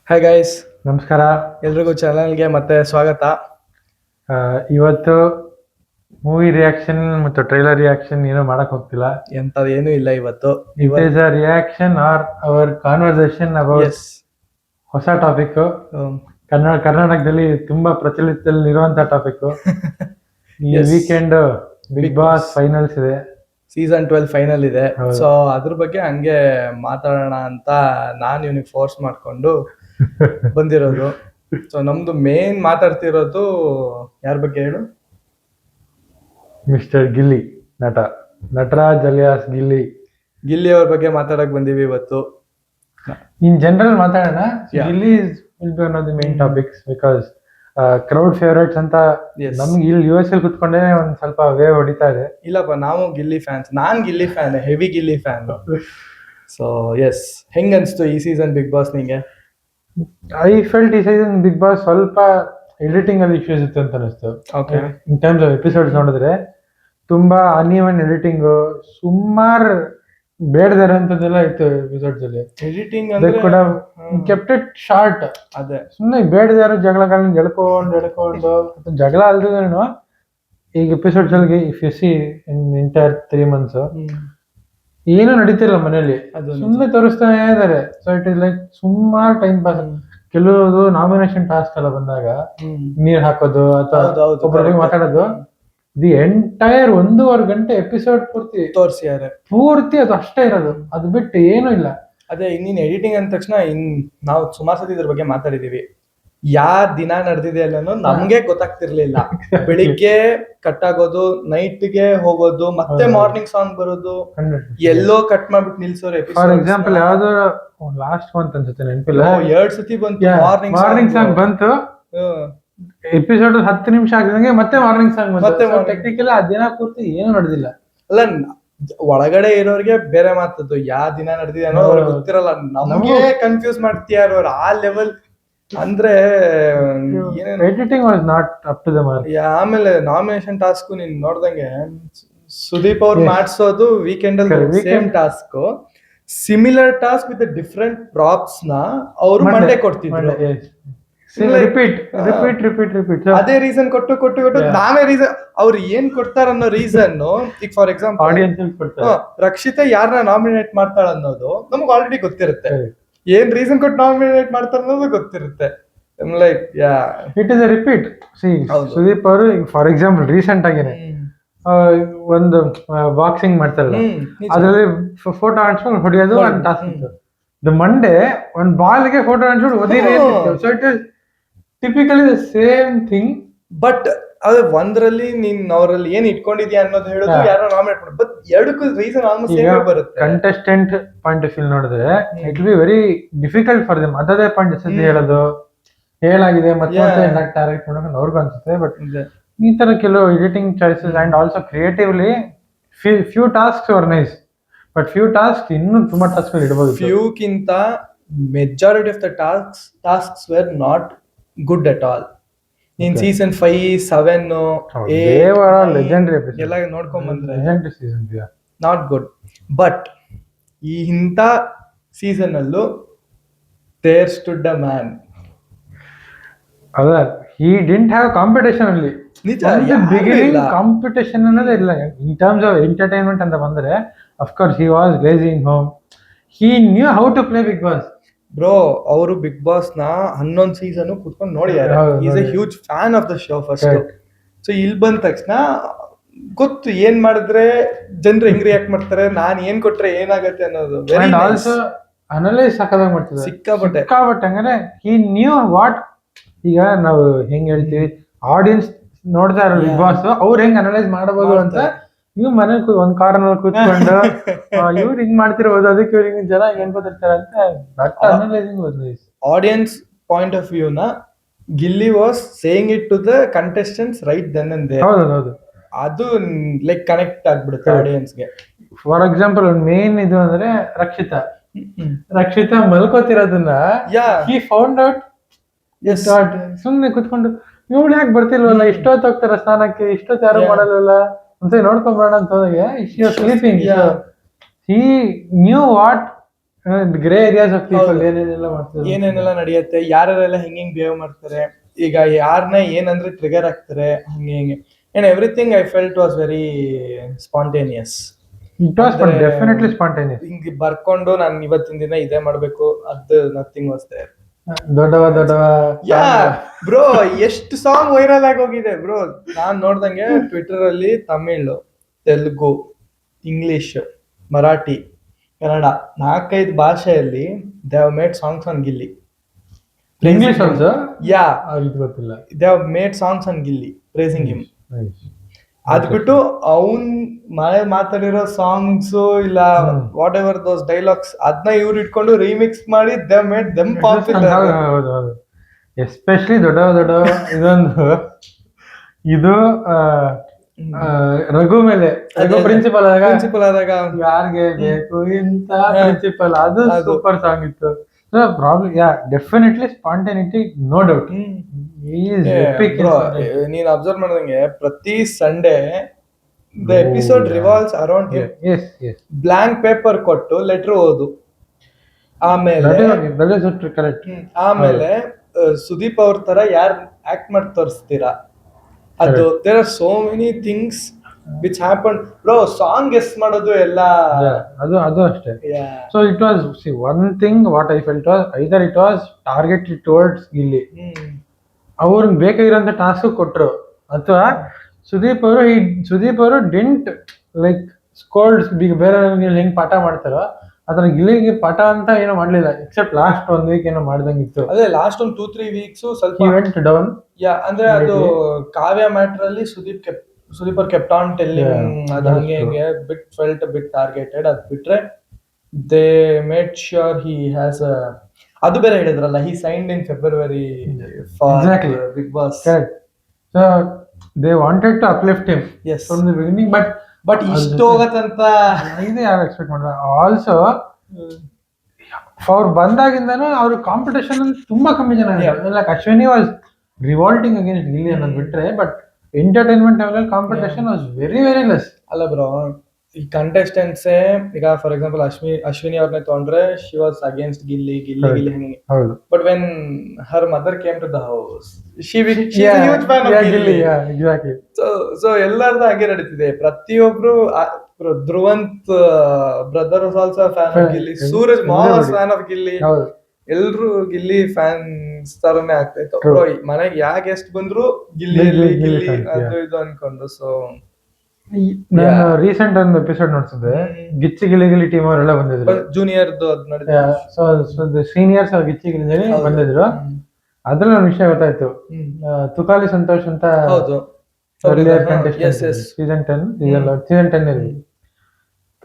Hi guys, ನಮಸ್ಕಾರ. ಎಲ್ರಿಗೂ ಚಾನಲ್ಗೆ ಮತ್ತೆ ಸ್ವಾಗತ. ಇವತ್ತು ಮೂವಿ ರಿಯಾಕ್ಷನ್ ಮತ್ತು ಟ್ರೈಲರ್ ರಿಯಾಕ್ಷನ್ ಏನೂ ಮಾಡಕ್ ಹೋಗ್ತಿಲ್ಲ. ಎಂಥದ್ದು ಏನೂ ಇಲ್ಲ ಇವತ್ತು. It is a reaction or our conversation about yes, ಹೊಸ ಟಾಪಿಕ್. ಕರ್ನಾಟಕದಲ್ಲಿ ತುಂಬಾ ಪ್ರಚಲಿತದಲ್ಲಿರುವಂತ ಟಾಪಿಕ್. ಈ Yes. Weekend Bigg Big Boss Boss. Finals ಇದೆ. ಸೀಸನ್ 12 ಫೈನಲ್ ಇದೆ. ಹೌದು. ಸೊ ಅದ್ರ ಬಗ್ಗೆ ಹಂಗೆ ಮಾತಾಡೋಣ ಅಂತ ನಾನು ಇವನಿಗೆ ಫೋರ್ಸ್ ಮಾಡ್ಕೊಂಡು ಬಂದಿರೋದು. ಸೊ ನಮ್ದು ಮೇನ್ ಮಾತಾಡ್ತಿರೋದು ಯಾರ ಬಗ್ಗೆ ಹೇಳು? Mister Gilli, Nataraj alias Gilli. ಗಿಲ್ಲಿ ಅವ್ರ ಬಗ್ಗೆ ಮಾತಾಡಕ್ ಬಂದೀವಿ ಇವತ್ತು. ಇನ್ ಜನರಲ್ ಮಾತಾಡೋಣ. Yeah. Gilli will be one of the main topics because crowd favourites ಅಂತ. Yes. ನಮ್ಗೆ ಇಲ್ಲಿ ಯು ಎಸ್ ಕುತ್ಕೊಂಡೇ ಒಂದ್ ಸ್ವಲ್ಪ ವೇವ್ ಹೊಡಿತಾ ಇದೆ. ಇಲ್ಲಪ್ಪ, ನಾವು ಗಿಲ್ಲಿ ಫ್ಯಾನ್ಸ್. ನಾನ್ Gilli fan, heavy Gilli fan. So yes, ಹೆಂಗ್ ಅನ್ಸ್ತು ಈ ಸೀಸನ್ ಬಿಗ್ ಬಾಸ್ ನಿಂಗೆ? ಐ ಫೆಲ್ಟ್ ಈ ಸೀಸನ್ ಬಿಗ್ ಬಾಸ್ ಸ್ವಲ್ಪ ಎಡಿಟಿಂಗ್ ಅಲ್ಲಿ ಇಶ್ಯೂಸ್ ಇತ್ತು ಅಂತ ಅನಿಸ್ತು. Okay. In terms of episodes ನೋಡಿದ್ರೆ ತುಂಬಾ ಅನ್ಇವನ್ ಎಡಿಟಿಂಗ್, ಸುಮಾರು ಬೇಡದೇ ಇರೋಂಥದ್ದೆಲ್ಲ ಇತ್ತು ಎಪಿಸೋಡ್ಸ್ ಅಲ್ಲಿ. ಎಡಿಟಿಂಗ್ ದೇ ಅಂದ್ರೆ could have kept it short. ಅದೇ ಸುಮ್ಮನೆ ಬೇಡದೇ ಇರೋ ಜಗಳಗಳನ್ನ ಎಳ್ಕೊಂಡು ಅಥವಾ ಜಗಳ ಅಲ್ದೇನು ಈಗ ಎಪಿಸೋಡ್ಸ್ ಅಲ್ಲಿ if U C in entire 3 months ಏನು ನಡೀತಿಲ್ಲ ಮನೆಯಲ್ಲಿ, ಅದು ನಿಜ. ಸುಮ್ಮನೆ ತೋರಿಸ್ತಾನೆ ಇದಾರೆ. ಸೊ ಇಟ್ ಇಸ್ ಲೈಕ್ ಸುಮಾರು ಟೈಮ್ ಪಾಸ್. ಕೆಲವು ನಾಮಿನೇಷನ್ ಟಾಸ್ಕ್ ಎಲ್ಲ ಬಂದಾಗ ನೀರ್ ಹಾಕೋದು ಅಥವಾ ಹೌದು, ಹೌದು, ಒಬ್ಬರಿಗೆ correct. ಮಾತಾಡೋದು, ದಿ ಎಂಟೈರ್ 1.5 ಗಂಟೆ ಎಪಿಸೋಡ್ ತೋರ್ಸಿದ್ದಾರೆ. ಪೂರ್ತಿ ಅದು ಅಷ್ಟೇ ಇರೋದು, ಅದು ಬಿಟ್ಟು ಏನೂ ಇಲ್ಲ. ಅದೇ ಇನ್ನಿನ್ ಎಡಿಟಿಂಗ್ ಅಂದ ತಕ್ಷಣ ನಾವು ಸುಮಾರು ಸತಿ ಇದ್ರ ಬಗ್ಗೆ ಮಾತಾಡಿದೀವಿ. ದಿನ ನಡೆದಿದೆ ಅಲ್ಲೋ ನಮ್ಗೆ ಗೊತ್ತಾಗ್ತಿರ್ಲಿಲ್ಲ. ಬೆಳಿಗ್ಗೆ ಕಟ್ ಆಗೋದು, ನೈಟ್ಗೆ ಹೋಗೋದು, ಮತ್ತೆ ಹೌದು. ಮಾರ್ನಿಂಗ್ ಸಾಂಗ್ ಬರೋದು, ಎಲ್ಲೋ ಕಟ್ ಮಾಡ್ಬಿಟ್ಟು ನಿಲ್ಸೋರು. ಫಾರ್ ಎಕ್ಸಾಂಪಲ್ ಯಾವ್ದೋ ಲಾಸ್ಟ್ ಮಂತ್ ಅನ್ಸುತ್ತೆ, ನೆನಪಿಲ್ಲ, 2 ಸತಿ ಬಂತು ಮಾರ್ನಿಂಗ್ ಸಾಂಗ್ ಬಂತು. ಎಪಿಸೋಡ್ 10 ನಿಮಿಷ ಆಗಿದಂಗೆ ಮತ್ತೆ ಮಾರ್ನಿಂಗ್ ಸಾಂಗ್ ಮತ್ತೆ ಬಂತು. morning. ಟೆಕ್ನಿಕಲ್ ಆ ದಿನ ಪೂರ್ತಿ ಏನು ನಡೆದಿಲ್ಲ. ಅಲ್ಲ, ಒಳಗಡೆ ಇರೋರಿಗೆ ಬೇರೆ ಮಾತದ್ದು, ದಿನ ನಡೆದಿದೆ ಅನ್ನೋ ಅವ್ರಿಗೆ ಗೊತ್ತಿರಲ್ಲ. ನಮ್ಗೆ ಕನ್ಫ್ಯೂಸ್ ಮಾಡ್ತೀಯಾರ ಅವ್ರು ಆ ಲೆವೆಲ್. ಅಂದ್ರೆ ಏನೇನು editing was not up to the mark. ಆಮೇಲೆ ನಾಮಿನೇಷನ್ ಟಾಸ್ಕ್ ನೀನ್ ನೋಡ್ದಂಗೆ ಸುದೀಪ್ ಅವ್ರು Yes. ಮಾಡ್ಸೋದು ವೀಕೆಂಡ್ ಅಲ್ಲಿ Correct. Same task, similar task with different props ನ ಅವ್ರು ಮಂಡೆ ಕೊಡ್ತಿದ್ರು. ರಿಪೀಟ್. ಅದೇ ರೀಸನ್ ಕೊಟ್ಟು Yeah. ನಾವೇ ರೀಸನ್ ಅವ್ರು ಏನ್ ಕೊಡ್ತಾರ ಅನ್ನೋ ರೀಸನ್. ಈಗ ಫಾರ್ ಎಕ್ಸಾಂಪಲ್ ಆಡಿಯನ್ಸ್ ಕೊಡ್ತಾರೆ. ರಕ್ಷಿತಾ ಯಾರನ್ನ ನಾಮಿನೇಟ್ ಮಾಡ್ತಾಳ ಅನ್ನೋದು ನಮ್ಗೆ ಆಲ್ರೆಡಿ ಗೊತ್ತಿರುತ್ತೆ. Correct. ಏನ್ ರೀಸನ್ ಕೊಟ್ಟು ನಾಮಿನೇಟ್ ಮಾಡ್ತಾರ ಅನ್ನೋದು ಗೊತ್ತಿರುತ್ತೆ. Like it is a repeat. C ಹೌದು. ಸುದೀಪ್ ಅವರು ಫಾರ್ ಎಕ್ಸಾಂಪಲ್ ರೀಸೆಂಟ್ ಆಗಿನೇ ಒಂದು ಬಾಕ್ಸಿಂಗ್ ಮಾಡ್ತಾರಲ್ಲ, ಅದ್ರಲ್ಲಿ ಫೋಟೋ ಹಾಕ್ಸ್ಕೊಂಡು ಹೊಡೆಯೋದು ಒಂದು ಟಾಸ್ಕ್ ಇತ್ತು. ದ ಮಂಡೇ ಒಂದು ಬಾಲ್ಗೆ ಫೋಟೋ ಹಾಕ್ಸ್ಕೊಂಡು ಒದಿರಿ ಅಂತಿತ್ತು. So it is typically the same thing. But ಅದೇ ಒಂದ್ರಲ್ಲಿ ನೀನ್ ಅವರಲ್ಲಿ ಏನ್ ಇಟ್ಕೊಂಡಿದ್ಯಾ ಅನ್ನೋದು ಹೇಳೋದು, Yeah. ಯಾರೋ ನಾಮಿನೇಟ್ ಮಾಡಿ. ಬಟ್ ಎರಡಕ್ಕೂ ರೀಸನ್ ಆಲ್ಮೋಸ್ಟ್ ಈಗ ಸೇಮ್ ಬರುತ್ತೆ. ಕಂಟೆಸ್ಟೆಂಟ್ ಪಾಯಿಂಟ್ ಆಫ್ ವ್ಯೂ ನೋಡಿದ್ರೆ it will be very difficult for them. ಅದೇ ಪಾಯಿಂಟ್ ಸತಿ ಹೇಳೋದು ಹೇಳಾಗಿದೆ ಮತ್ತೆ Yeah. ಟಾರ್ಗೆಟ್ ಮಾಡೋಕೆ ಅವ್ರಿಗೂ ಅನ್ಸುತ್ತೆ. ಬಟ್ ಇದೆ. ಈ ತರ ಕೆಲವು editing choices and also creatively few tasks are nice, but few task ಇನ್ನೂ ತುಂಬಾ ಟಾಸ್ಕ್ ಇಡಬಹುದು. ಫ್ಯೂಕ್ಕಿಂತ majority of the tasks were not good at all. ನೀನ್ Okay. ಸೀಸನ್ 5, 7, ಲೆಜೆಂಡರಿ ಎಲ್ಲ ನೋಡ್ಕೊಂಡ್ ಬಂದ್ರೆ legendary season. Not good. But ಈ ಇಂಥ ಸೀಸನ್ ಅಲ್ಲೂ ದೇರ್ ಸ್ಟುಡ್ ಅ ಮ್ಯಾನ್. ಅದ ಹಿ ಡಿಂಟ್ ಹ್ಯಾವ್ ಕಾಂಪಿಟೇಷನ್ ಅಲ್ಲಿ. ನಿಜ, ಬಿಗಿನಿಂಗ್ ಇಲ್ಲ. ಕಾಂಪಿಟೇಷನ್ ಅನ್ನೋದೇ ಇಲ್ಲ. ಇನ್ ಟರ್ಮ್ಸ್ ಆಫ್ ಎಂಟರ್ಟೈನ್ಮೆಂಟ್ ಅಂತ ಬಂದ್ರೆ of course he was lazy in home. He knew how to play Bigg Boss. Bro, ಅವರು ಬಿಗ್ ಬಾಸ್ ನ 11 ಸೀಸನ್ ಕುತ್ಕೊಂಡು ನೋಡಿದ್ದಾರೆ. ಹೌದು, ಈಸ್ ಎ ನೋಡಿ. Huge fan of the show first. Correct. So ಇಲ್ಲಿ ಬಂದ ತಕ್ಷಣ ಗೊತ್ತು ಏನ್ ಮಾಡಿದ್ರೆ ಜನರು ಹೆಂಗ್ ರಿಯಾಕ್ಟ್ ಮಾಡ್ತಾರೆ, ನಾನ್ ಏನ್ ಕೊಟ್ರೆ ಏನಾಗತ್ತೆ ಅನ್ನೋದು. ಅಂಡ್ ಆಲ್ಸೋ ಅನಲೈಸ್ ಸಾಕಾದಾಗ ಮಾಡ್ತಿದ್ದಾರೆ ಸಿಕ್ಕಾಪಟ್ಟೆ. ಹಂಗಾರೆ ಹಿ ನ್ಯೂ ವಾಟ್. ಈಗ ನಾವು ಹೆಂಗ್ ಹೇಳ್ತೀವಿ, ಆಡಿಯನ್ಸ್ ನೋಡ್ತಾ ಇರೋ ಬಿಗ್ ಬಾಸ್ ಅವ್ರು ಹೆಂಗ್ ಅನಲೈಸ್ ಮಾಡಬಹುದು ಅಂತ. ನೀವು ಮನೆ ಒಂದ್ ಕಾರ್ನರ್ ಕೂತ್ಕೊಂಡು ಇವ್ರು ಹಿಂಗ್ ಮಾಡ್ತಿರ್ಬೋದು, ಅದಕ್ಕೆ ಇವ್ರು ಹಿಂಗ್ ಜನ ಹಿಂಗ್ ಅನ್ಕೋತಿರ್ತಾರೆ ಅಂತ. That analysing was nice. Audience point of view ನ Gilli was saying it to the contestants right then and there. ಹೌದು. ಅದು ಲೈಕ್ ಕನೆಕ್ಟ್ ಆಗ್ಬಿಡುತ್ತೆ Correct. ಆಡಿಯನ್ಸ್ಗೆ. ಫಾರ್ ಎಕ್ಸಾಂಪಲ್ ಒಂದು ಮೇನ್ ಇದು ಅಂದ್ರೆ ರಕ್ಷಿತಾ ಮಲ್ಕೋತಿರೋದನ್ನ Yeah. He found out. Yes. ಸುಮ್ನೆ ಕುತ್ಕೊಂಡು ಇವಳು ಯಾಕೆ ಬರ್ತಿಲ್ವಲ್ಲ, ಇಷ್ಟೊತ್ತು ಹೋಗ್ತಾರ ಸ್ನಾನಕ್ಕೆ, ಇಷ್ಟೊತ್ತು ಯಾರು Yeah. ಮಾಡಲ್ವಲ್ಲ, ಒಂದ್ಸರಿ ನೋಡ್ಕೊಂಡ್ ಬರೋಣ ಅಂತ ಹೋದಾಗ sleeping. Yeah. He knew what grey areas of people ಹೌದು. ಏನೇನೆಲ್ಲ ಮಾಡ್ತಾರೆ ಏನೇನೆಲ್ಲ ನಡೆಯುತ್ತೆ, ಯಾರೆಲ್ಲ ಹೆಂಗ್ ಬಿಹೇವ್ ಮಾಡ್ತಾರೆ, ಈಗ ಯಾರನ್ನ ಏನಂದ್ರೆ ಟ್ರಿಗರ್ ಆಗ್ತಾರೆ, ಹಂಗೆ and everything I felt was very spontaneous. It was definitely spontaneous. ಹಿಂಗ್ ಬರ್ಕೊಂಡು ನಾನು ಇವತ್ತಿನ ದಿನ ಇದೇ ಮಾಡ್ಬೇಕು, ಅದು ನಥಿಂಗ್ ವಾಸ್ ದೇರ್. ದೊಡ್ಡವ ಯಾ ಬ್ರೋ, ಎಷ್ಟು ಸಾಂಗ್ ವೈರಲ್ ಆಗಿ ಹೋಗಿದೆ ಬ್ರೋ. ನಾನ್ ನೋಡ್ದಂಗೆ ಟ್ವಿಟರ್ ಅಲ್ಲಿ ತಮಿಳ್, ತೆಲುಗು, ಇಂಗ್ಲಿಷ್, ಮರಾಠಿ, ಕನ್ನಡ 4-5 ಭಾಷೆಯಲ್ಲಿ they have made songs on Gilli. English also. Yeah, ಇದು ಗೊತ್ತಿಲ್ಲ. They have made songs on Gilli praising him. ಅದ್ ಬಿಟ್ಟು ಅವ್ನ್ ಮಾತಾಡಿರೋ ಸಾಂಗ್ಸ್ ಇಲ್ಲ ವಾಟ್ ಎವರ್ ದೋಸ್ ಡೈಲಾಗ್ಸ್ ಅದನ್ನ ಇವ್ರು ಇಟ್ಕೊಂಡು ರೀಮಿಕ್ಸ್ ಮಾಡಿ ದೇ ಮೇಡ್ ದೆಮ್ ಪಾಪ್ಯುಲರ್. ಹೌದು. ಎಸ್ಪೆಷಲಿ ದೊಡ್ಡವ ಇದು ರಘು ಮೇಲೆ, ರಘು ಪ್ರಿನ್ಸಿಪಲ್ ಆದಾಗ ಯಾರಿಗೆ ಬೇಕು ಇಂತ ಪ್ರಿನ್ಸಿಪಲ್, ಅದು ಸೂಪರ್ ಸಾಂಗ್ ಇತ್ತು. Problem definitely spontaneity, no doubt. ನೀನ್ ಅಬ್ಸರ್ವ್ ಮಾಡ್ದಂಗೆ ಪ್ರತಿ Sunday the episode revolves around him. Blank paper ಕೊಟ್ಟು ಲೆಟರ್ ಓದು, ಆಮೇಲೆ ಸುದೀಪ್ ಅವ್ರ ತರ ಯಾರ್ ಆಕ್ಟ್ ಮಾಡಿ ತೋರಿಸ್ತೀರಾ, ಅದು there are so many things which happen bro. Song guess ಮಾಡೋದು ಎಲ್ಲ ಅದು ಅಷ್ಟೇ. So it was one thing what I felt was either it was targeted towards Gilli, ಅವ್ರಿಗೆ ಬೇಕಾಗಿರೋಂಥ ಟಾಸ್ಕ್ ಕೊಟ್ರು, ಅಥವಾ ಸುದೀಪ್ ಅವರು ಡಿಂಟ್ ಲೈಕ್ ಸ್ಕೋಲ್ಡ್ಸ್ ಬೇರೆ ಹೆಂಗ್ ಪಾಠ ಮಾಡ್ತಾರೋ ಅದ್ರ ಗಿಲ್ಲಿಗೆ ಪಾಠ ಅಂತ ಏನೋ ಮಾಡ್ಲಿಲ್ಲ, ಎಕ್ಸೆಪ್ಟ್ ಲಾಸ್ಟ್ 1 ವೀಕ್ ಏನೋ ಮಾಡ್ದಂಗಿತ್ತು. ಅದೇ ಲಾಸ್ಟ್ 2-3 ವೀಕ್ಸ್ ಸ್ವಲ್ಪ ಇವೆಂಟ್ ಡೌನ್. ಅಂದ್ರೆ ಅದು ಕಾವ್ಯ ಮ್ಯಾಟರ್ ಅಲ್ಲಿ ಸುದೀಪ್ ಅವ್ರ ಕೆಪ್ಟ್ ಆನ್ ಟೆಲ್ಲಿಂಗ್, ಅದು ಹಂಗೆ ಬಿಟ್ ಫೆಲ್ಟ್ ಬಿಟ್ ಟಾರ್ಗೆಟೆಡ್. ಅದ್ ಬಿಟ್ರೆ they made sure he has ಅದು ಬೇರೆ ಹೇಳಿದ್ರಲ್ಲ, he signed in February for Bigg Boss. So they wanted to uplift him from the beginning, but ಇಷ್ಟು ಹೋಗತ್ತಂತ ಇದು ಯಾರು ಎಕ್ಸ್ಪೆಕ್ಟ್ ಮಾಡಿದ್ರು. ಆಲ್ಸೋ ಅವ್ರು ಬಂದಾಗಿಂದನೂ ಅವ್ರ ಕಾಂಪಿಟೇಷನ್ ಅಲ್ಲಿ ತುಂಬಾ ಕಮ್ಮಿ ಜನ ಇದ್ದಾರೆ. Like Ashwini was revolting against Gilli ಅನ್ನೋದು ಬಿಟ್ರೆ, but entertainment level competition was very very less. ಅಲ್ಲ ಬ್ರೋ, ಈ ಕಂಟೆಸ್ಟೆಂಟ್ಸ್ ಈಗ ಫಾರ್ ಎಕ್ಸಾಂಪಲ್ ಅಶ್ವಿನಿ ಅವ್ರನ್ನೇ ತಗೊಂಡ್ರೆ, ಶಿ ವಾಸ್ ಅಗೇನ್ಸ್ಟ್ ಗಿಲ್ಲಿ ಹಂಗೆ. But when her mother came to the house, she was a huge fan of Gilli. Exactly. So ಎಲ್ಲರದು ಹಾಗೆ ನಡೀತಿದೆ. ಪ್ರತಿಯೊಬ್ರು Dhruvanth brother was also fan of Gilli, Suraj ಮಾಲ್ ವಾಸ್ ಫ್ಯಾನ್ ಆಫ್ ಗಿಲ್ಲಿ. ಎಲ್ರು ಗಿಲ್ಲಿ ಫ್ಯಾನ್ಸ್ ತರನೇ ಆಗ್ತಾ ಇತ್ತು. ಮನೆಗೆ ಯಾ ಗೆಸ್ಟ್ ಬಂದ್ರು ಗಿಲ್ಲಿ ಅದು ಇದು ಅನ್ಕೊಂಡು. ಸೊ ನಾನು ರೀಸೆಂಟ್ ಒಂದು ಎಪಿಸೋಡ್ ನೋಡ್ತಿದ್ದೆ, ಗಿಚ್ಚಿ ಗಿಲಿ ಟೀಮ್ ಅವರೆಲ್ಲ ಬಂದಿದ್ರು, ಜೂನಿಯರ್ದು ಅದು ನಡೆದಿದೆ. ಸೀನಿಯರ್ಸ್ ಗಿಚ್ಚಿ ಗಿಲಿ ಬಂದಿದ್ರು. ಅದ್ರಲ್ಲಿ ಒಂದು ವಿಷಯ ಗೊತ್ತಾಯ್ತು, ತುಕಾಲಿ ಸಂತೋಷ್ ಅಂತ ಸೀಸನ್ 10 ಅಲ್ಲಿ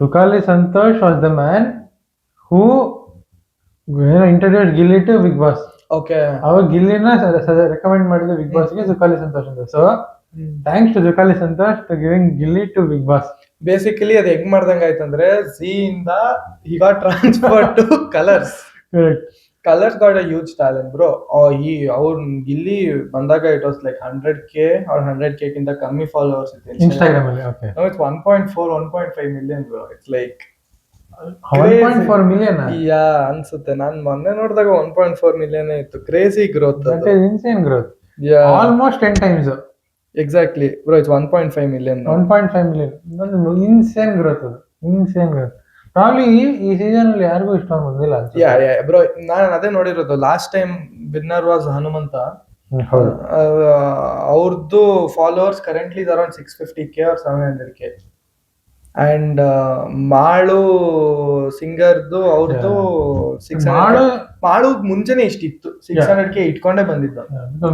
Tukali Santhosh was the man who introduce Gilli to Bigg Boss. ಅವಾಗ ಗಿಲ್ಲಿನ ರೆಕಮೆಂಡ್ ಮಾಡಿದ ಬಿಗ್ ಬಾಸ್ಗೆ ತುಕಾಲಿ ಸಂತೋಷ್ ಅಂತ. So thanks to Tukali Santhosh to giving Gilli to Bigg Boss. Basically ಅದು ಹೆಂಗ್ ಮಾಡ್ದಂಗ ಆಯ್ತಂದ್ರೆ, ಝೀ ಇಂದ he got transferred to colours. Colours got a huge talent bro. ಅವ್ರ ಗಿಲ್ಲಿ ಬಂದಾಗ it was like 100K or 100K ಗಿಂತ ಕಮ್ಮಿ ಫಾಲೋವರ್ಸ್ ಇತ್ತು ಇನ್ಸ್ಟಾಗ್ರಾಮ್ ಅಲ್ಲಿ. Okay, no it's 1.4-1.5 million bro. It's like 1.4 million yeah ಅನ್ಸುತ್ತೆ. ನಾನ್ ಮೊನ್ನೆ ನೋಡಿದಾಗ 1.4 ಮಿಲಿಯನ್ ಇತ್ತು. Crazy growth, that is insane growth. Almost 10 times. Exactly bro, it's 1.5 million. 1.5 million insane growth. ಅದು ಇನ್ಸೇನ್ ಗ್ರೋತ್. ಪ್ರಾಬ್ಲಿ ಈ ಸೀಸನ್ ಅಲ್ಲಿ ಯಾರಿಗೂ ಇಷ್ಟೊಂದು ಬಂದಿಲ್ಲ ಬ್ರೋ. ನಾನು ಅದೇ ನೋಡಿರೋದು. Last time winner was Hanumantha. ಅವ್ರದ್ದು followers currently is around 650K or 700K. And Malu ಸಿಂಗರ್ದು ಅವ್ರದ್ದು 600. ಮಾಳು ಮುಂಚೆನೆ ಇಷ್ಟಿತ್ತು, 600K ಇಟ್ಕೊಂಡೇ ಬಂದಿದ್ದು.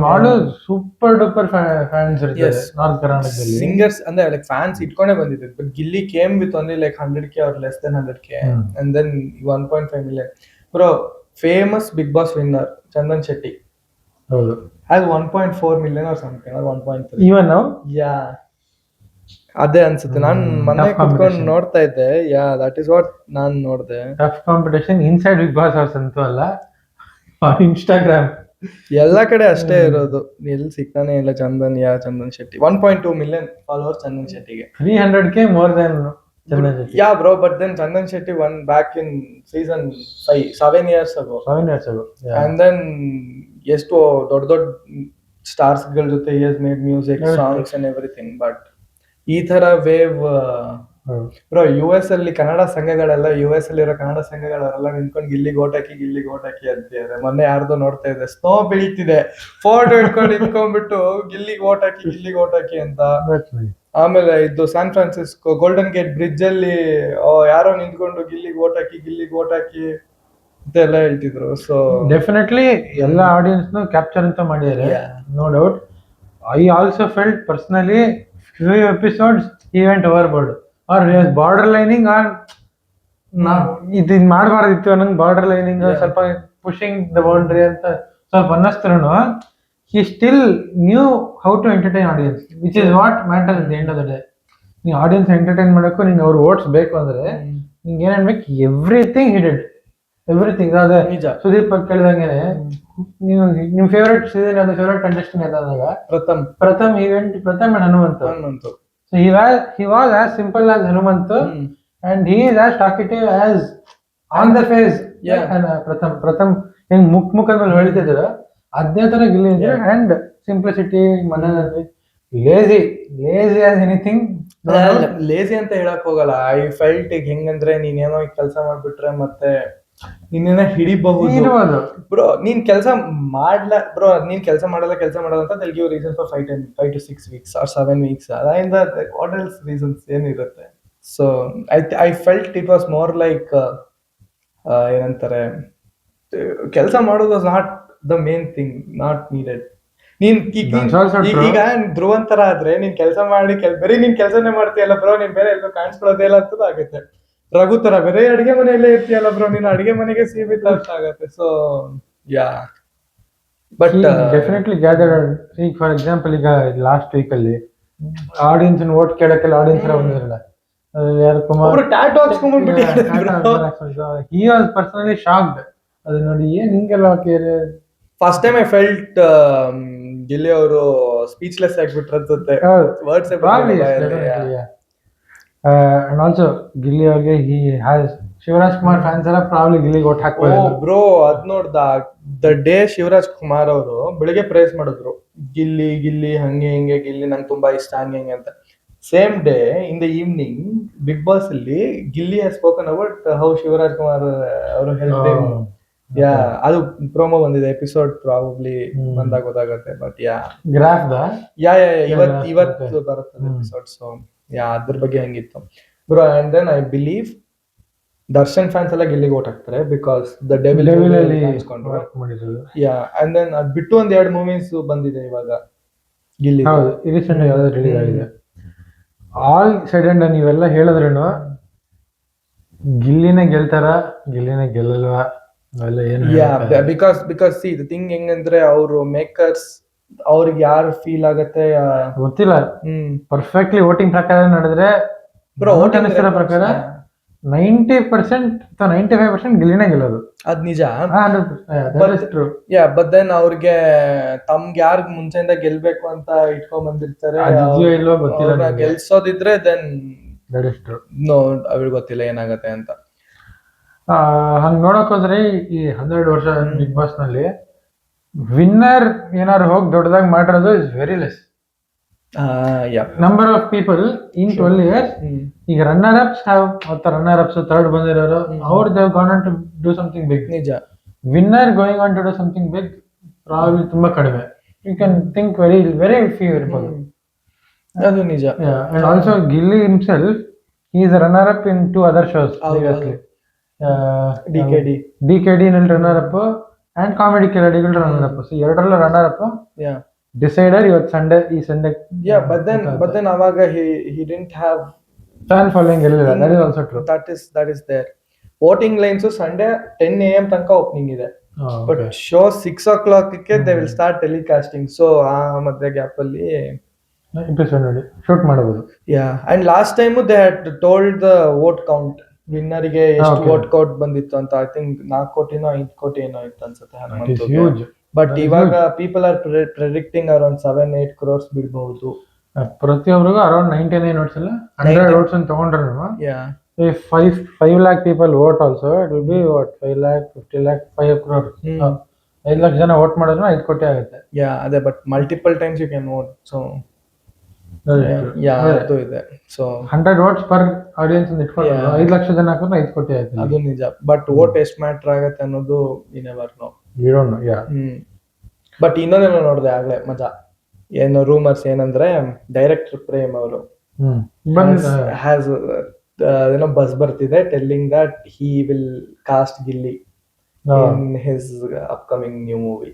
ಮಾಳು ಸೂಪರ್ ಡೂಪರ್ ಫ್ಯಾನ್ಸ್ ಇರ್ತಾರೆ ನಾರ್ತ್ ಕರ್ನಾಟಕದಲ್ಲಿ. ಸಿಂಗರ್ಸ್ ಅಂದ್ರೆ ಲೈಕ್ ಫ್ಯಾನ್ಸ್ ಇಟ್ಕೊಂಡೇ ಬಂದಿದ್ದು. But Gilli came with only like 100K or less than 100K. And then 1.5 million. Bro, famous Bigg Boss winner Chandan Shetty has 1.4 million or something, or 1.3 even now. ಅದೇ ಅನ್ಸುತ್ತೆ. ನಾನ್ ಮೊನ್ನೆ ಕುತ್ಕೊಂಡು ನೋಡ್ತಾ ಇದ್ದೆ. ದಟ್ ಇಸ್ ವಾಟ್ ನಾನ್ ನೋಡ್ದೆ. Tough competition inside Bigg Boss house ಅಂತೂ ಅಲ್ಲ, ಇನ್ಸ್ಟಾಗ್ರಾಮ್ ಎಲ್ಲಾ ಕಡೆ ಅಷ್ಟೇ ಇರೋದು. ಎಲ್ಲಿ ಸಿಗ್ತಾನೆ ಇಲ್ಲ ಚಂದನ್ ಶೆಟ್ಟಿ. 1.2 ಮಿಲಿಯನ್ ಫಾಲೋವರ್ಸ್ ಚಂದನ್ ಶೆಟ್ಟಿಗೆ. 300K more then Chandan Shetty Yeah, bro, but then Chandan Shetty won back in season 5, 7 years ago. 7 years ago. And then ಎಷ್ಟು ದೊಡ್ಡ ದೊಡ್ಡ ಸ್ಟಾರ್ಸ್ ಗಳ ಜೊತೆ he has made music, songs and everything. But ಈ ತರ ವೇವ್ ಬ್ರೋ US ಅಲ್ಲಿ Kannada ಸಂಘಗಳೆಲ್ಲ US ಅಲ್ಲಿರೋ ಕನ್ನಡ ಸಂಘಗಳೆಲ್ಲ ನಿಂತ್ಕೊಂಡು ಗಿಲ್ಲಿಗೆ ಓಟ್ ಹಾಕಿ ಅಂತಿದ್ದಾರೆ. ಮೊನ್ನೆ ಯಾರ್ದೋ ನೋಡ್ತಾ ಇದ್ದೆ, ಸ್ನೋ ಬೀಳ್ತಿದೆ, ಫೋಟೋ ಇಟ್ಕೊಂಡು ನಿಂತ್ಕೊಂಡ್ಬಿಟ್ಟು ಗಿಲ್ಲಿಗೆ ಓಟ್ ಹಾಕಿ ಅಂತ. ಆಮೇಲೆ ಇದು San Francisco Golden Gate Bridge ಅಲ್ಲಿ ಯಾರೋ ನಿಂತ್ಕೊಂಡು ಗಿಲ್ಲಿಗೆ ಓಟ್ ಹಾಕಿ ಅಂತೆಲ್ಲ ಹೇಳ್ತಿದ್ರು. ಸೊ ಡೆಫಿನೆಟ್ಲಿ ಎಲ್ಲ ಆಡಿಯನ್ಸ್ ಕ್ಯಾಪ್ಚರ್ ಅಂತ ಮಾಡಿದ್ದಾರೆ, no doubt. I also felt personally few episodes he went overboard or he was border lining or ಇದು ಮಾಡಬಾರ್ದಿತ್ತು ಅನ್ನಂಗೆ ಬಾರ್ಡರ್ ಲೈನಿಂಗ್ ಸ್ವಲ್ಪ ಪುಷಿಂಗ್ ದ ಬೌಂಡ್ರಿ ಅಂತ ಸ್ವಲ್ಪ ಅನ್ನಿಸ್ತ್ರು he still knew how to entertain audience, which is what matters at the end of the day. ನೀವು audience entertain ಮಾಡೋಕ್ಕೂ ನಿಂಗೆ ಅವ್ರ oats ಬೇಕು ಅಂದ್ರೆ ನಿಂಗೆ ಏನ್ ಅನ್ಬೇಕು, ಎವ್ರಿಥಿಂಗ್ he did, ಎವ್ರಿಥಿಂಗ್. ಅದೇ ಸುದೀಪ್ ಕೇಳಿದಂಗೆ ನೀವು ನಿಮ್ ಫೇವ್ರೆಟ್ ಸೀಸನ್ ಯಾವ್ದು, ಫೇವ್ರೆಟ್ ಕಂಟೆಸ್ಟೆಂಟ್ ಯಾವ್ದಾಗ Pratham event Pratham and Hanumanth. So he was as simple as Hanumantu, and he is as talkative as on the face. And Pratham ಹೆಂಗ್ ಮುಖದ ಮೇಲೆ ಹೇಳ್ತಿದ್ರು ಅದೇ ತರ ಗಿಲ್ಲಿ ಇದ್ರು. ಅಂಡ್ ಸಿಂಪ್ಲಿಸಿಟಿ, ಮನದಲ್ಲಿ ಲೇಜಿ ಆಸ್ ಎನಿಥಿಂಗ್. ಲೇಜಿ ಅಂತ ಹೇಳಕ್ ಹೋಗಲ್ಲ. ಐ ಫೆಲ್ಟ್ ಈಗ ಹೆಂಗಂದ್ರೆ ನೀನೇನೋ ಕೆಲಸ ಮಾಡ್ಬಿಟ್ರೆ ಮತ್ತೆ ನಿನ್ನ ಹಿಡಿಬಹುದು ಬ್ರೋ. ನೀನ್ ಕೆಲಸ ಮಾಡಲ್ಲ ಅಂತ they'll give reason for 5 to 6 weeks or 7 weeks. ಅದಾಯಿಂದ what else reasons ಏನಿರುತ್ತೆ. So I felt it was more like ಏನಂತಾರೆ, ಕೆಲಸ ಮಾಡೋದು was not the main thing, not needed. ಈಗ ಧ್ರುವನ್ ತರ ಆದ್ರೆ ನೀನ್ ಕೆಲಸ ಮಾಡಿ ಬರೀ ನೀನ್ ಕೆಲಸನೇ ಮಾಡ್ತೀಯಲ್ಲ ಬ್ರೋ, ನೀನ್ ಬೇರೆ ಎಲ್ಲೂ ಕಾಣಿಸ್ಕೊಳ್ಳೋದೇ ಇಲ್ಲ ಅಂತ ಆಗುತ್ತೆ. ರಘು ತರ ಬೇರೆ ಅಡಿಗೆ ಮನೆಯಲ್ಲೇ ಇರ್ತೀಯಲ್ಲ ಬ್ರೋ, ನೀನು ಅಡಿಗೆ ಮನೆಗೆ ಸೀಮಿತ ಅಂತ ಆಗತ್ತೆ. So but definitely gathered. ಈಗ ಫಾರ್ ಎಕ್ಸಾಂಪಲ್ ಈಗ ಲಾಸ್ಟ್ ವೀಕ್ ಅಲ್ಲಿ ಆಡಿಯನ್ಸ್ ಓಟ್ ಕೇಳಕ್ಕೆಲ್ಲ ಆಡಿಯನ್ಸ್ ಎಲ್ಲ ಬಂದಿರಲ್ಲ, ಯಾರು ಕುಮಾರ್ ಟ್ಯಾಟೂ ಹಾಕ್ಸ್ಕೊಂಡ್ಬಿಟ್ಟು he was personally shocked. ಅದು ನೋಡಿ ಏನ್ ಹಿಂಗೆಲ್ಲ first time I felt Gilli ಅವರು ಸ್ಪೀಚ್ಲೆಸ್ ಆಗ್ಬಿಟ್ರು ಅನ್ಸುತ್ತೆ. ವರ್ಡ್ಸ್ ಅಂಡ್ ಆಲ್ಸೋ ಗಿಲ್ಲಿ ಅವ್ರಿಗೆ he has Shivraj Kumar fans ಎಲ್ಲ ಪ್ರಾಬ್ಲಿ ಗಿಲ್ಲಿಗೆ ಓಟ್ ಹಾಕ್ಬೋದು. ಬ್ರೋ ಅದ್ ನೋಡ್ದ ದ ಡೇ ಶಿವರಾಜ್ ಕುಮಾರ್ ಅವರು ಬೆಳಿಗ್ಗೆ ಪ್ರೈಸ್ ಮಾಡಿದ್ರು, ಗಿಲ್ಲಿ ಹಂಗೆ ಹಿಂಗೆ, ಗಿಲ್ಲಿ ನಂಗೆ ತುಂಬಾ ಇಷ್ಟ ಹಂಗೆ ಅಂತ. Same day in the evening Bigg Boss ಅಲ್ಲಿ Gilli has spoken about how Shivaraj Kumar ಅವರು ಹೇಳ್ತೇವೆ. ಅದು ಪ್ರೋಮೋ ಬಂದಿದೆ, ಎಪಿಸೋಡ್ ಪ್ರಾಬಬ್ಲಿ ಬಂದಾಗ ಗೊತ್ತಾಗತ್ತೆ. ಬಟ್ ಗ್ರಾಫ್ ಇವತ್ತು ಬರುತ್ತೆ ಎಪಿಸೋಡ್. ಸೊ ಅದ್ರ ಬಗ್ಗೆ ಹಂಗಿತ್ತು bro. And then I believe Darshan fans ಎಲ್ಲ ಗಿಲ್ಲಿಗೆ ಓಟ್ ಹಾಕ್ತಾರೆ because the devil and then ಅದ್ ಬಿಟ್ಟು ಒಂದ್ 2 ಮೂವೀಸ್ ಬಂದಿದೆ ಇವಾಗ ಗಿಲ್ಲಿ. ರೀಸೆಂಟ್ ಯಾವ್ದು ರಿಲೀಸ್ ಆಗಿದೆ. ಆಲ್ ಸೈಡ್ ಅಂಡ್ ನೀವೆಲ್ಲ ಹೇಳಿದ್ರೇನು ಗಿಲ್ಲಿನೇ ಗೆಲ್ತಾರ, ಗಿಲ್ಲಿನೇ ಗೆಲ್ಲಲ್ವಾ ಅವೆಲ್ಲ ಏನು? ಬಿಕಾಸ್ ಸಿ ದ ಥಿಂಗ್ ಹೆಂಗಂದ್ರೆ ಅವರು ಮೇಕರ್ಸ್ ಅವ್ರಿಗೆ ಯಾರು ಫೀಲ್ ಆಗತ್ತೆ ಗೊತ್ತಿಲ್ಲ. ಪರ್ಫೆಕ್ಟ್ಲಿ ವೋಟಿಂಗ್ ಪ್ರಕಾರ ನಡೆದ್ರೆ ಪ್ರಕಾರ 90% ಅಥವಾ 95% ಗಿಲ್ಲಿನೇ ಗೆಲ್ಲೋದು. ಅದ್ ನಿಜ. ಬಟ್ ದೆನ್ ಅವ್ರಿಗೆ ತಮ್ಗೆ ಯಾರು ಮುಂಚೆಯಿಂದ ಗೆಲ್ಬೇಕು ಅಂತ ಇಟ್ಕೊಂಡ್ ಬಂದಿರ್ತಾರೆ, ಗೆಲ್ಸೋದಿದ್ರೆ ದೆನ್ ನೋ ಅವ್ರಿಗೆ ಗೊತ್ತಿಲ್ಲ ಏನಾಗತ್ತೆ ಅಂತ. ಹಂಗ್ ನೋಡಕ್ ಹೋದ್ರೆ ಈ 12 ವರ್ಷ ಬಿಗ್ ಬಾಸ್ ನಲ್ಲಿ ವಿನ್ನರ್ ಏನಾರು ಹೋಗಿ ದೊಡ್ಡದಾಗಿ ಮಾಡಿರೋದು is very less. Number of people in 12 years. ಈಗ ರನ್ನರ್ ಅಪ್ಸ್ ಥರ್ಡ್ ಬಂದಿರೋರು ಅವ್ರು they gone on to do something big. ನಿಜ. Winner going on to do something big probably ತುಂಬಾ ಕಡಿಮೆ. You can think very few ಇರ್ಬೋದು. ಅದು ನಿಜ. And also Gilli himself he is a runner up in 2 other shows previously. DKD ನಲ್ಲಿ runner up and comedy ಕಿಲಾಡಿಗಳು runner up. So ಎರಡರಲ್ಲೂ runner up. Decider ಇವತ್ತು ಈ ಸಂಡೇ. but then ಅವಾಗ he didn't have fan following ಇರಲಿಲ್ಲ. that is also true. that is there. voting lines Sunday 10 AM ತನಕ opening ಇದೆ. But show 6 o'clock ಗೆ they will start telecasting. so ಆ ಮಧ್ಯ gap ಅಲ್ಲಿ ಎಪಿಸೋಡ್ ನೋಡಿ ಶೂಟ್ ಮಾಡಬಹುದು. and last time they had told the vote count, ವಿನ್ನರ್ಗೆ ಎಷ್ಟು vote count ಬಂದಿತ್ತು ಅಂತ. ಐ ಥಿಂಕ್ 4 ಕೋಟಿನೋ 5 ಕೋಟಿ ಏನೋ ಇತ್ತು ಅನ್ಸುತ್ತೆ. ಬಟ್ ಇವಾಗ people are predicting around 7-8 crores ಬಿಡ್ಬಹುದು. ಪ್ರತಿಯೊಬ್ಬರಿಗೂ ಅರೌಂಡ್ 99 votes ಅಲ್ಲ 100 votes ಅಂತ ತಗೊಂಡ್ರು Yeah. if 5 lakh people vote also it will be what 5 lakh 50 lakh 5 crore 5 lakh ಜನ ವೋಟ್ ಮಾಡಿದ್ರು 5 ಕೋಟಿ ಆಗುತ್ತೆ. Yeah, ಅದೇ but multiple times you can vote. So ಅದು ಇದೆ. ಸೊ 100 votes per audience ಅಂತ ಇಟ್ಕೊಂಡು 5 ಲಕ್ಷ ಜನ ಹಾಕಿದ್ರೆ 5 ಕೋಟಿ ಆಯ್ತು. ಅದು ನಿಜ. ಬಟ್ ವೋಟ್ ಎಷ್ಟು ಮ್ಯಾಟರ್ ಆಗತ್ತೆ ಅನ್ನೋದು you never know. You don't know. Yeah. But ಇನ್ನೊಂದೇನೋ ನೋಡಿದೆ ಆಗ್ಲೇ ಮಜಾ. ಏನು ರೂಮರ್ಸ್ ಏನಂದ್ರೆ ಡೈರೆಕ್ಟರ್ ಪ್ರೇಮ್ ಅವರು ಹ್ಯಾಸ್ ಏನೋ ಬಸ್ ಬರ್ತಿದೆ telling that he will cast Gilli in his upcoming new movie.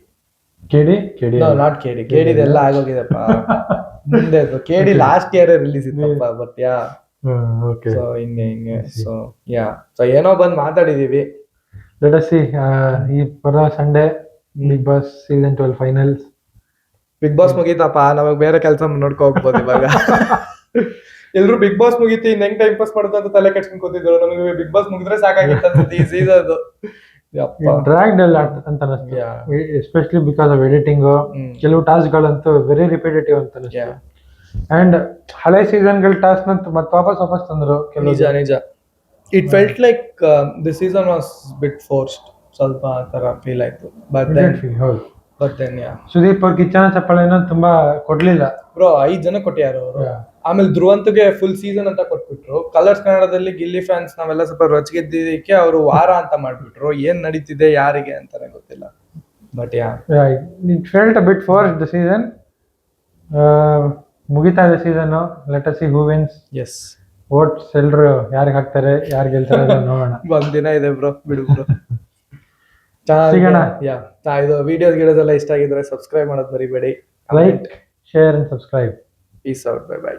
KD no not KD. ಕೇಡಿದೆಲ್ಲ ಆಗೋಗಿದೆಪ್ಪ. ಮುಂದೆ ಕೇಡಿ ಲಾಸ್ಟ್ ಇಯರ್ ರಿಲೀಸ್ ಇತ್ತಪ್ಪ. But yeah okay. ಸೊ ಹಿಂಗೆ ಸೊ ಯಾ ಸೊ ಏನೋ ಬಂದ್ ಮಾತಾಡಿದೀವಿ. ಲೆಟ್ ಅಸ್ ಸಿ ಈ ಬರೋ Sunday Bigg Boss season 12 finals. Bigg Boss ಮುಗೀತಪ್ಪ, ನಮಗ್ ಬೇರೆ ಕೆಲಸ ನೋಡ್ಕೊ ಹೋಗ್ಬೋದು ಇವಾಗ. ಎಲ್ರು ಬಿಗ್ ಬಾಸ್ ಮುಗೀತಿ ಇನ್ ಹೆಂಗ್ ಟೈಮ್ ಪಾಸ್ ಮಾಡೋದು ಅಂತ ತಲೆ ಕೆಡ್ಸ್ಕೊಂಡ್ ಕೂತಿದ್ರು. ನಮಗೆ ಬಿಗ್ ಬಾಸ್ ಮುಗಿದ್ರೆ ಸಾಕಾಗಿತ್ತು ಅನ್ಸುತ್ತೆ ಈ ಸೀಸನ್. ಡ್ರ್ಯಾಗ್ಡ್ ಅಂತ ಅನಿಸ್ತು, ಎಸ್ಪೆಷಲಿ ಬಿಕಾಸ್ ಆಫ್ ಎಡಿಟಿಂಗ್. ಕೆಲವು ಟಾಸ್ಕ್ ಗಳಂತೂ ವೆರಿ ರಿಪಿಟೇಟಿವ್ ಅಂತ ಅನಿಸ್ತು. ಅಂಡ್ ಹಳೆ ಸೀಸನ್ ಗಳ ಟಾಸ್ಕ್ ಮತ್ತೆ ವಾಪಸ್ ತಂದ್ರು. ನಿಜ. It felt like this season was bit forced. ಸ್ವಲ್ಪ ತರ ಫೀಲ್ ಆಯ್ತು. ಬಟ್ ದೆನ್ ಸುದೀಪ್ ಅವ್ರ ಕಿಚ್ಚನ ಚಪ್ಪಾಳೆನ ತುಂಬಾ ಕೊಡ್ಲಿಲ್ಲ ಬ್ರೋ. 5 ಜನ ಕೊಟ್ಟಿಯಾರು ಅವರು. ಆಮೇಲೆ ಧ್ರುವಂತ್ಗೆ ಫುಲ್ ಸೀಸನ್ ಅಂತ ಕೊಟ್ಬಿಟ್ರು. ಕಲರ್ಸ್ ಕನ್ನಡದಲ್ಲಿ ಗಿಲ್ಲಿ ಫ್ಯಾನ್ಸ್ ನಾವೆಲ್ಲ ಸ್ವಲ್ಪ ರೊಚ್ಚಿಗೆದ್ದಿದ್ದಕ್ಕೆ ಅವರು ವಾರ ಅಂತ ಮಾಡ್ಬಿಟ್ರು. ಏನ್ ನಡೀತಿದೆ ಯಾರಿಗೆ ಅಂತಾನೆ ಗೊತ್ತಿಲ್ಲ. But it felt a bit forced the season. ಮುಗಿತಾ ಇದೆ ಸೀಸನ್. ಲೆಟ್ ಅಸ್ ಸಿ ಹೂ ವಿನ್ಸ್. ಎಸ್. ವೋಟ್ಸ್ ಎಲ್ರು ಯಾರಿಗೆ ಹಾಕ್ತಾರೆ, ಯಾರು ಗೆಲ್ತಾರೆ ನೋಡೋಣ. ಒಂದ್ ದಿನ ಇದೆ ಬ್ರೋ, ಬಿಡು ಬ್ರೋ. ಇದು ವಿಡಿಯೋಸ್ ಎಲ್ಲ ಇಷ್ಟ ಆಗಿದ್ರೆ ಸಬ್ಸ್ಕ್ರೈಬ್ ಮಾಡೋದು ಮರಿಬೇಡಿ. Like, share and subscribe. Piece out. Bye bye.